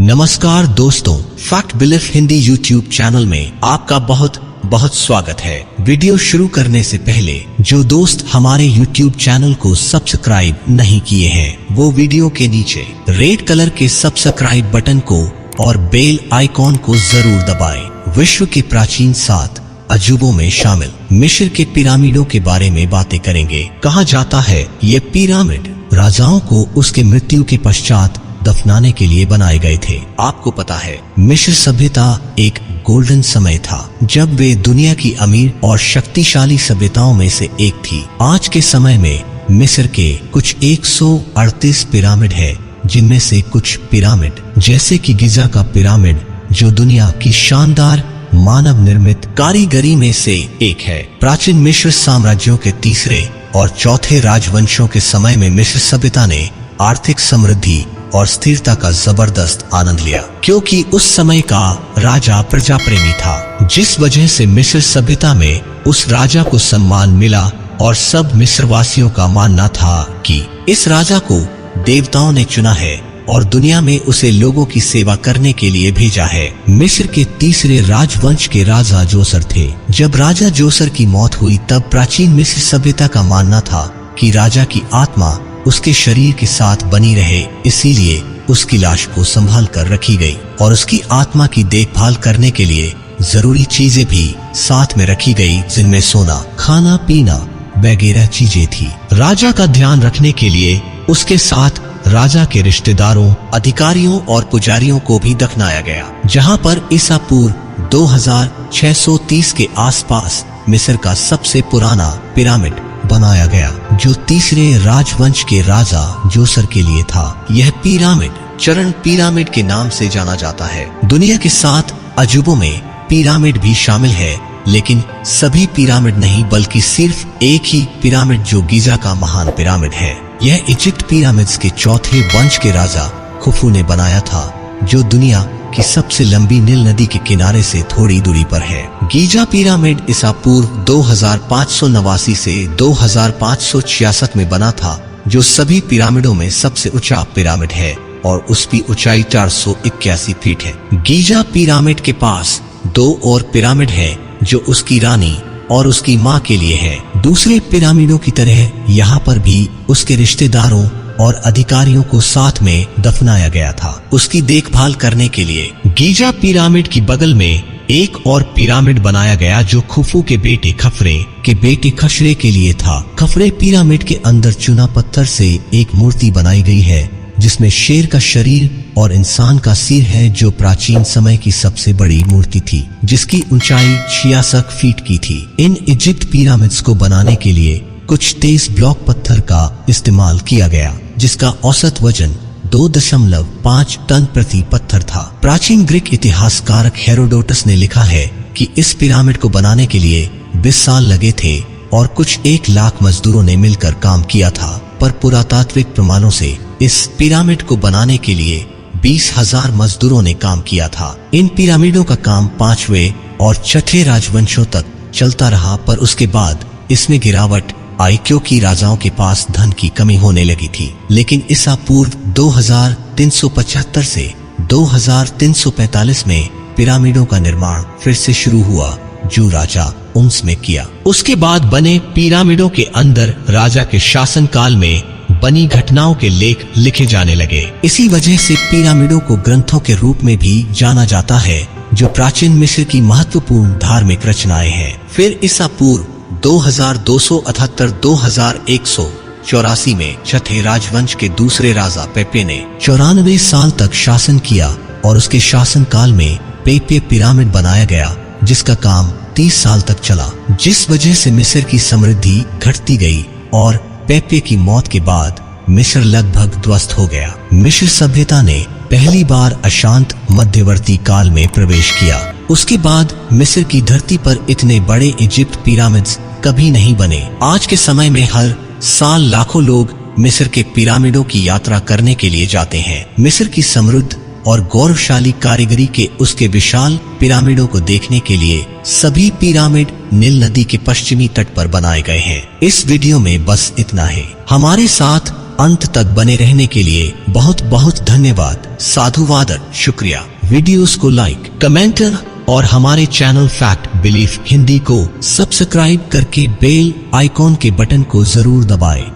नमस्कार दोस्तों, fact belief Hindi YouTube channel में आपका बहुत बहुत स्वागत है। वीडियो शुरू करने से पहले जो दोस्त हमारे यूट्यूब चैनल को सब्सक्राइब नहीं किए हैं वो वीडियो के नीचे रेड कलर के सब्सक्राइब बटन को और बेल आइकॉन को जरूर दबाएं। विश्व के प्राचीन 7 अजूबों में शामिल मिस्र के पिरामिडों के बारे में बातें करेंगे। कहा जाता है ये पिरामिड राजाओं को उसके मृत्यु के पश्चात दफनाने के लिए बनाए गए थे। आपको पता है मिस्र सभ्यता एक गोल्डन समय था जब वे दुनिया की अमीर और शक्तिशाली सभ्यताओं में से एक थी। आज के समय में मिस्र के कुछ 138 पिरामिड है, जिनमें से कुछ पिरामिड जैसे कि गिजा का पिरामिड जो दुनिया की शानदार मानव निर्मित कारीगरी में से एक है। प्राचीन मिस्र साम्राज्यों के तीसरे और चौथे राजवंशों के समय में मिस्र सभ्यता ने आर्थिक समृद्धि और स्थिरता का जबरदस्त आनंद लिया, क्योंकि उस समय का राजा प्रजा प्रेमी था, जिस वजह से मिस्र सभ्यता में उस राजा को सम्मान मिला और सब मिस्रवासियों का मानना था कि इस राजा को देवताओं ने चुना है और दुनिया में उसे लोगों की सेवा करने के लिए भेजा है। मिस्र के तीसरे राजवंश के राजा जोसर थे। जब राजा जोसर की मौत हुई तब प्राचीन मिस्र सभ्यता का मानना था कि राजा की आत्मा उसके शरीर के साथ बनी रहे, इसीलिए उसकी लाश को संभाल कर रखी गई और उसकी आत्मा की देखभाल करने के लिए जरूरी चीजें भी साथ में रखी गई, जिनमें सोना, खाना पीना वगैरह चीजें थी। राजा का ध्यान रखने के लिए उसके साथ राजा के रिश्तेदारों, अधिकारियों और पुजारियों को भी दफनाया गया, जहां पर ईसा पूर्व 2630 के आसपास मिस्र का सबसे पुराना पिरामिड बनाया गया, जो तीसरे राजवंश के राजा जोसर के लिए था। यह पिरामिड चरण पिरामिड के नाम से जाना जाता है। दुनिया के 7 अजूबों में पिरामिड भी शामिल है, लेकिन सभी पिरामिड नहीं, बल्कि सिर्फ एक ही पिरामिड जो गिजा का महान पिरामिड है। यह इजिप्ट पिरामिड्स के चौथे वंश के राजा खुफू ने बनाया था, जो दुनिया की सबसे लंबी नील नदी के किनारे से थोड़ी दूरी पर है। गीजा पिरामिड ईसा पूर्व 2589 से 2566 में बना था, जो सभी पिरामिडों में सबसे ऊंचा पिरामिड है और उसकी ऊंचाई 481 फीट है। गीजा पिरामिड के पास 2 और पिरामिड है जो उसकी रानी और उसकी माँ के लिए है। दूसरे पिरामिडों की तरह यहाँ पर भी उसके रिश्तेदारों और अधिकारियों को साथ में दफनाया गया था, उसकी देखभाल करने के लिए। गीजा पिरामिड की बगल में एक और पिरामिड बनाया गया जो खुफू के बेटे खफरे के बेटे खशरे के लिए था। खफरे पिरामिड के अंदर चुना पत्थर से एक मूर्ति बनाई गई है, जिसमें शेर का शरीर और इंसान का सिर है, जो प्राचीन समय की सबसे बड़ी मूर्ति थी, जिसकी ऊंचाई 66 फीट की थी। इन इजिप्ट पिरामिड्स को बनाने के लिए कुछ तेज ब्लॉक पत्थर का इस्तेमाल किया गया, जिसका औसत वजन 2.5 टन प्रति पत्थर था। प्राचीन ग्रीक इतिहासकार हेरोडोटस ने लिखा है कि इस पिरामिड को बनाने के लिए 20 साल लगे थे और कुछ 1 लाख मजदूरों ने मिलकर काम किया था, पर पुरातात्विक प्रमाणों से इस पिरामिड को बनाने के लिए 20,000 मजदूरों ने काम किया था। इन पिरामिडों का काम 5वें और 6ठे राजवंशों तक चलता रहा, पर उसके बाद इसमें गिरावट आई क्योंकि राजाओं के पास धन की कमी होने लगी थी। लेकिन ईसा पूर्व 2375 से 2345 में पिरामिडों का निर्माण फिर से शुरू हुआ, जो राजा उम्स में किया। उसके बाद बने पिरामिडों के अंदर राजा के शासनकाल में बनी घटनाओं के लेख लिखे जाने लगे। इसी वजह से पिरामिडों को ग्रंथों के रूप में भी जाना जाता है, जो प्राचीन मिस्र की महत्वपूर्ण धार्मिक रचनाएं हैं। फिर ईसा पूर्व 2284 में छठे राजवंश के दूसरे राजा पेपे ने 94 साल तक शासन किया और उसके शासनकाल में पेपे पिरामिड बनाया गया, जिसका काम 30 साल तक चला, जिस वजह से मिस्र की समृद्धि घटती गई और पेपे की मौत के बाद मिस्र लगभग ध्वस्त हो गया। मिस्र सभ्यता ने पहली बार अशांत मध्यवर्ती काल में प्रवेश किया। उसके बाद मिस्र की धरती पर इतने बड़े इजिप्ट पिरामिड्स कभी नहीं बने। आज के समय में हर साल लाखों लोग मिस्र के पिरामिडों की यात्रा करने के लिए जाते हैं। मिस्र की समृद्ध और गौरवशाली कारीगरी के उसके विशाल पिरामिडों को देखने के लिए सभी पिरामिड नील नदी के पश्चिमी तट पर बनाए गए हैं। इस वीडियो में बस इतना है। हमारे साथ अंत तक बने रहने के लिए बहुत बहुत धन्यवाद। साधुवाद, शुक्रिया। वीडियोस को लाइक, कमेंट और हमारे चैनल फैक्ट बिलीफ हिंदी को सब्सक्राइब करके बेल आइकॉन के बटन को जरूर दबाएं।